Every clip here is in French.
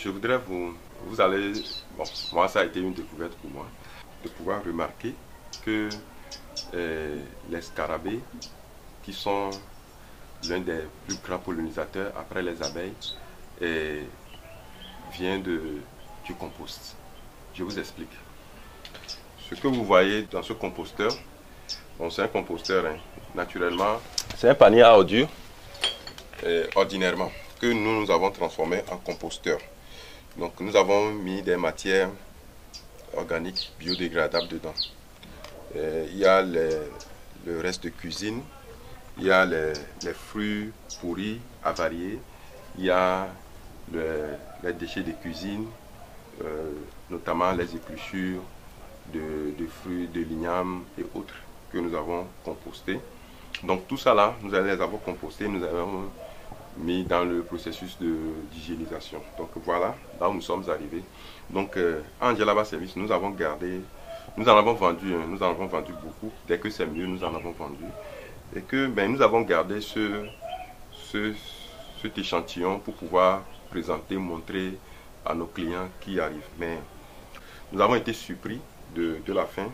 je voudrais vous allez, bon, moi ça a été une découverte pour moi, de pouvoir remarquer que les scarabées, qui sont l'un des plus grands pollinisateurs après les abeilles, vient du compost. Je vous explique. Ce que vous voyez dans ce composteur, bon, c'est un composteur, hein, naturellement. C'est un panier à ordures, ordinairement, que nous avons transformé en composteur. Donc nous avons mis des matières organiques biodégradables dedans. Il y a le reste de cuisine, il y a les fruits pourris, avariés, il y a les déchets de cuisine, notamment les épluchures de fruits, de l'igname et autres que nous avons compostés. Donc tout ça là, nous les avons compostés, nous avons mis dans le processus d'hygiénisation. Donc voilà, là où nous sommes arrivés. Donc Angelaba Service, nous avons gardé, nous en avons vendu beaucoup. Dès que c'est mieux, nous en avons vendu. Et que nous avons gardé cet échantillon pour pouvoir présenter, montrer à nos clients qui arrivent. Mais nous avons été surpris de la fin,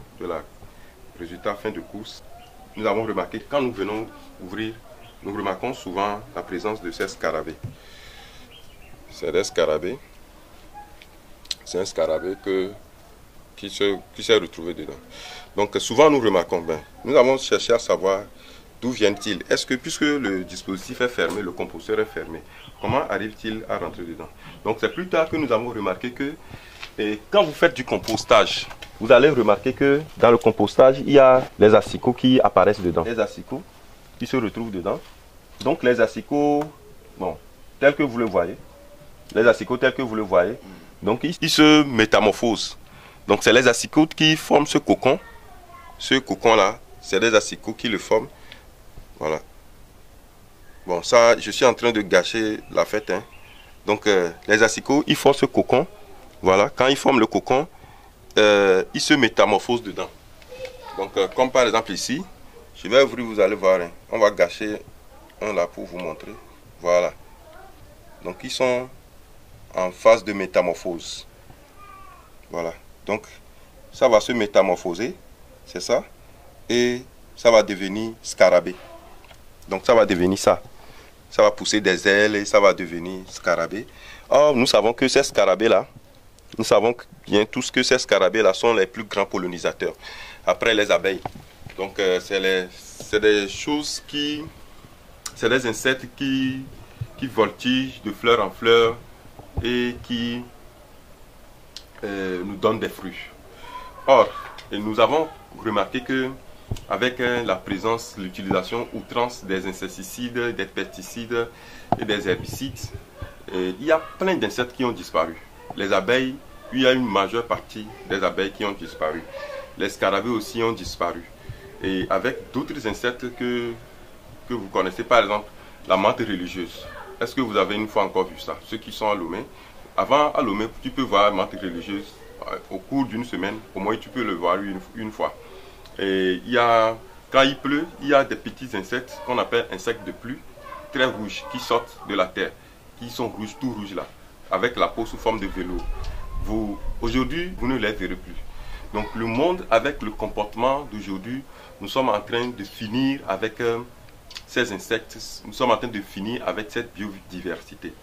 résultat fin de course. Nous avons remarqué, quand nous venons ouvrir, nous remarquons souvent la présence de ces scarabées. C'est des scarabées. C'est un scarabée qui s'est retrouvé dedans. Donc souvent nous remarquons, nous avons cherché à savoir d'où viennent-ils. Est-ce que, puisque le dispositif est fermé, le composteur est fermé, comment arrive-t-il à rentrer dedans? Donc c'est plus tard que nous avons remarqué que quand vous faites du compostage, vous allez remarquer que dans le compostage, il y a les asticots qui apparaissent dedans. Les asticots qui se retrouvent dedans. Donc les asticots, bon, tels que vous le voyez, les asticots tels que vous le voyez, donc ils se métamorphosent. Donc c'est les asticots qui forment ce cocon. Ce cocon-là, c'est des asticots qui le forment. Voilà. Bon, ça, je suis en train de gâcher la fête, hein. Donc les asticots, ils forment ce cocon. Voilà, quand ils forment le cocon, ils se métamorphosent dedans. Donc comme par exemple ici, je vais ouvrir, vous allez voir, hein. On va gâcher un là pour vous montrer. Voilà. Donc ils sont en phase de métamorphose. Voilà. Donc ça va se métamorphoser, c'est ça. Et ça va devenir scarabée. Donc ça va devenir ça. Ça va pousser des ailes et ça va devenir scarabée. Or, nous savons que ces scarabées-là, nous savons bien tous que ces scarabées-là sont les plus grands pollinisateurs, après les abeilles. Donc c'est des choses qui... C'est des insectes qui voltigent de fleur en fleur et qui nous donnent des fruits. Or, nous avons remarqué que avec la présence, l'utilisation outrance des insecticides, des pesticides et des herbicides, il y a plein d'insectes qui ont disparu. Les abeilles, il y a une majeure partie des abeilles qui ont disparu. Les scarabées aussi ont disparu. Et avec d'autres insectes que vous connaissez, par exemple la menthe religieuse. Est-ce que vous avez une fois encore vu ça? Ceux qui sont à Lomé, avant à Lomé, tu peux voir la menthe religieuse au cours d'une semaine, au moins tu peux le voir une fois. Et quand il pleut, il y a des petits insectes qu'on appelle insectes de pluie, très rouges, qui sortent de la terre, qui sont rouges, tout rouges là, avec la peau sous forme de velours. Aujourd'hui, vous ne les verrez plus. Donc le monde, avec le comportement d'aujourd'hui, nous sommes en train de finir avec ces insectes, nous sommes en train de finir avec cette biodiversité.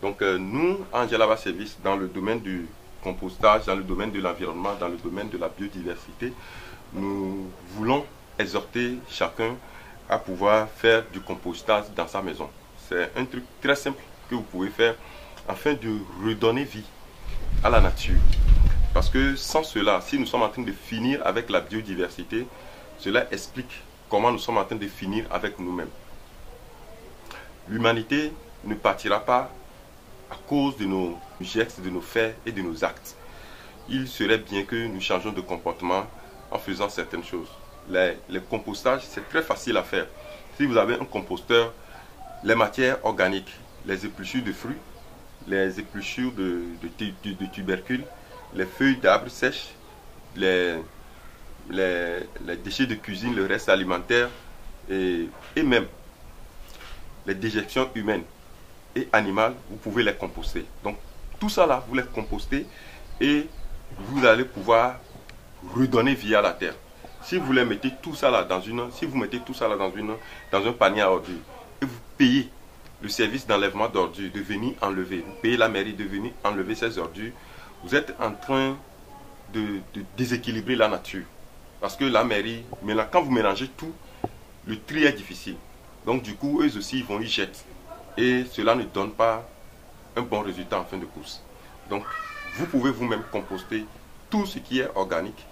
Donc nous, Angelaba Service, dans le domaine du compostage, dans le domaine de l'environnement, dans le domaine de la biodiversité, nous voulons exhorter chacun à pouvoir faire du compostage dans sa maison. C'est un truc très simple que vous pouvez faire afin de redonner vie à la nature. Parce que sans cela, si nous sommes en train de finir avec la biodiversité, cela explique comment nous sommes en train de finir avec nous-mêmes. L'humanité ne partira pas à cause de nos gestes, de nos faits et de nos actes. Il serait bien que nous changions de comportement en faisant certaines choses. Les compostages, c'est très facile à faire. Si vous avez un composteur, les matières organiques, les épluchures de fruits, les épluchures de tubercules, les feuilles d'arbres sèches, les déchets de cuisine, le reste alimentaire et même les déjections humaines et animales, vous pouvez les composter. Donc tout ça là, vous les compostez et vous allez pouvoir redonner vie à la terre. Si vous les mettez tout ça là dans un panier à ordures et vous payez le service d'enlèvement d'ordures de venir enlever, vous payez la mairie de venir enlever ces ordures, vous êtes en train de déséquilibrer la nature. Parce que la mairie, quand vous mélangez tout, le tri est difficile. Donc du coup, eux aussi, ils vont y jeter. Et cela ne donne pas un bon résultat en fin de course. Donc, vous pouvez vous-même composter tout ce qui est organique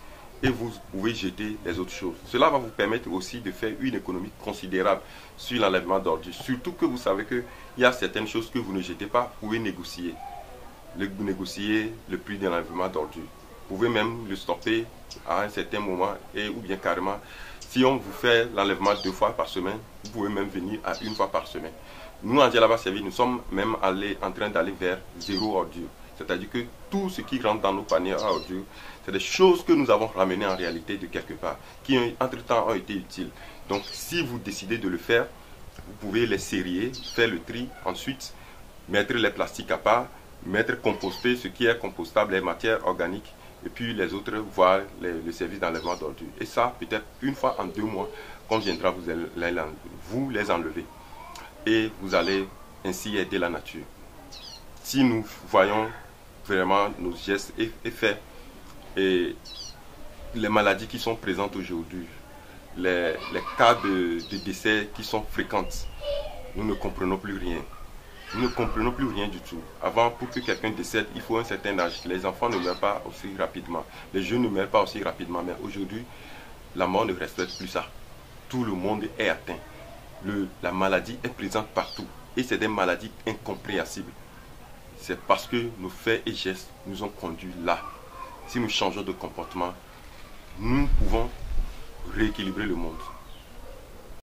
et vous pouvez jeter les autres choses. Cela va vous permettre aussi de faire une économie considérable sur l'enlèvement d'ordures. Surtout que vous savez qu'il y a certaines choses que vous ne jetez pas, vous pouvez négocier. Négocier le prix de l'enlèvement d'ordures. Vous pouvez même le stopper à un certain moment ou bien carrément, si on vous fait l'enlèvement 2 fois par semaine, vous pouvez même venir à 1 fois par semaine. Nous, en Djellaba Service, nous sommes même en train d'aller vers 0 ordure. C'est-à-dire que tout ce qui rentre dans nos paniers à ordures, c'est des choses que nous avons ramenées en réalité de quelque part, qui entre-temps ont été utiles. Donc, si vous décidez de le faire, vous pouvez les sérier, faire le tri, ensuite mettre les plastiques à part, composter ce qui est compostable, les matières organiques, et puis les autres, voir le service d'enlèvement d'ordures. Et ça, peut-être 1 fois en 2 mois, quand viendra, vous les enlever. Et vous allez ainsi aider la nature. Si nous voyons vraiment nos gestes et faits, et les maladies qui sont présentes aujourd'hui, les cas de décès qui sont fréquentes, nous ne comprenons plus rien. Nous ne comprenons plus rien du tout. Avant, pour que quelqu'un décède, il faut un certain âge. Les enfants ne meurent pas aussi rapidement. Les jeunes ne meurent pas aussi rapidement. Mais aujourd'hui, la mort ne respecte plus ça. Tout le monde est atteint. La maladie est présente partout. Et c'est des maladies incompréhensibles. C'est parce que nos faits et gestes nous ont conduits là. Si nous changeons de comportement, nous pouvons rééquilibrer le monde.